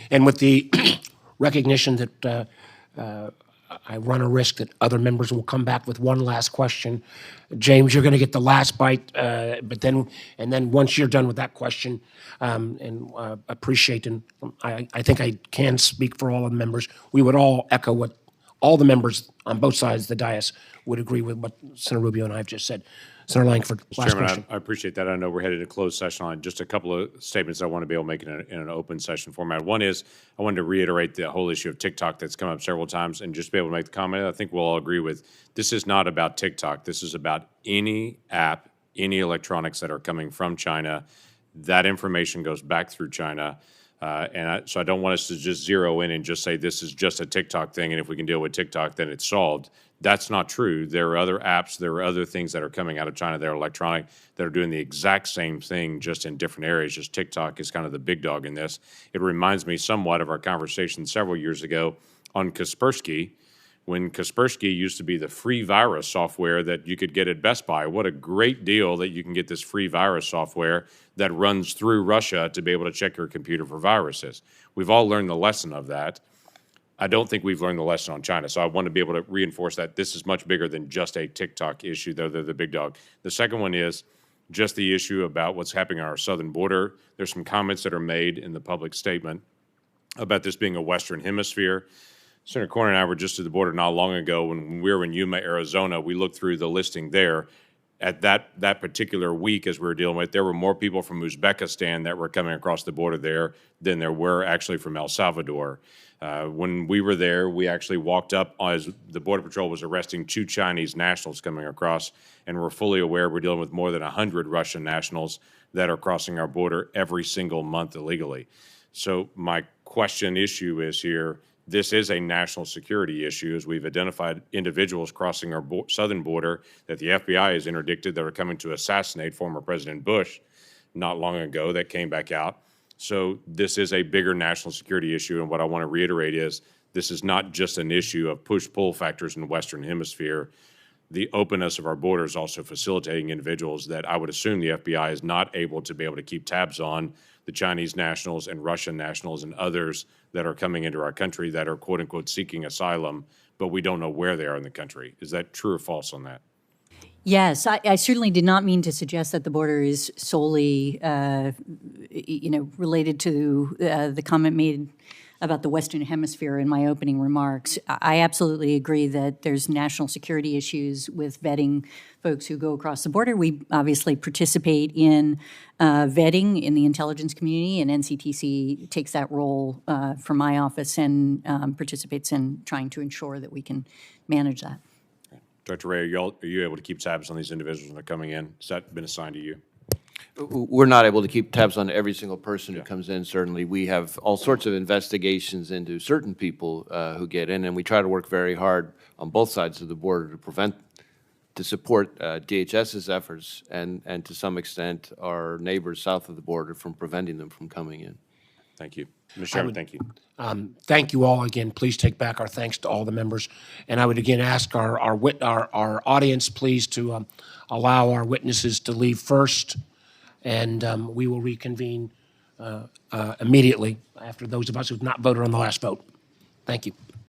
And with the recognition that I run a risk that other members will come back with one last question, James, you're going to get the last bite, but then once you're done with that question, appreciate, and I think I can speak for all of the members, we would all echo what all the members on both sides of the dais would agree with what Senator Rubio and I have just said. Senator Lankford, last Chairman, question. I appreciate that. I know we're headed to closed session on just a couple of statements I want to be able to make in an open session format. One is I wanted to reiterate the whole issue of TikTok that's come up several times and just be able to make the comment. I think we'll all agree with this is not about TikTok. This is about any app, any electronics that are coming from China. That information goes back through China. So I don't want us to just zero in and just say this is just a TikTok thing, and if we can deal with TikTok, then it's solved. That's not true. There are other apps, there are other things that are coming out of China that are electronic that are doing the exact same thing, just in different areas. Just TikTok is kind of the big dog in this. It reminds me somewhat of our conversation several years ago on Kaspersky, when Kaspersky used to be the free virus software that you could get at Best Buy. What a great deal that you can get this free virus software that runs through Russia to be able to check your computer for viruses. We've all learned the lesson of that. I don't think we've learned the lesson on China, so I want to be able to reinforce that this is much bigger than just a TikTok issue, though they're the big dog. The second one is just the issue about what's happening on our southern border. There's some comments that are made in the public statement about this being a Western Hemisphere. Senator Cornyn and I were just at the border not long ago when we were in Yuma, Arizona. We looked through the listing there. At that particular week, as we were dealing with, there were more people from Uzbekistan that were coming across the border there than there were actually from El Salvador. When we were there, we actually walked up as the Border Patrol was arresting 2 Chinese nationals coming across, and we're fully aware we're dealing with more than 100 Russian nationals that are crossing our border every single month illegally. So my issue is here, this is a national security issue, as we've identified individuals crossing our southern border that the FBI has interdicted that are coming to assassinate former President Bush not long ago that came back out. So this is a bigger national security issue, and what I want to reiterate is this is not just an issue of push-pull factors in the Western Hemisphere. The openness of our border is also facilitating individuals that I would assume the FBI is not able to be able to keep tabs on, the Chinese nationals and Russian nationals and others that are coming into our country that are quote-unquote seeking asylum, but we don't know where they are in the country. Is that true or false on that? Yes, I certainly did not mean to suggest that the border is solely, related to the comment made about the Western Hemisphere in my opening remarks. I absolutely agree that there's national security issues with vetting folks who go across the border. We obviously participate in vetting in the intelligence community, and NCTC takes that role for my office and participates in trying to ensure that we can manage that. Dr. Ray, are you able to keep tabs on these individuals when they're coming in? Has that been assigned to you? We're not able to keep tabs on every single person who comes in, certainly. We have all sorts of investigations into certain people who get in, and we try to work very hard on both sides of the border to support DHS's efforts and to some extent our neighbors south of the border from preventing them from coming in. Thank you. Mr. Chairman, thank you. Thank you all again. Please take back our thanks to all the members. And I would again ask our audience, please, to allow our witnesses to leave first, and we will reconvene immediately after those of us who have not voted on the last vote. Thank you.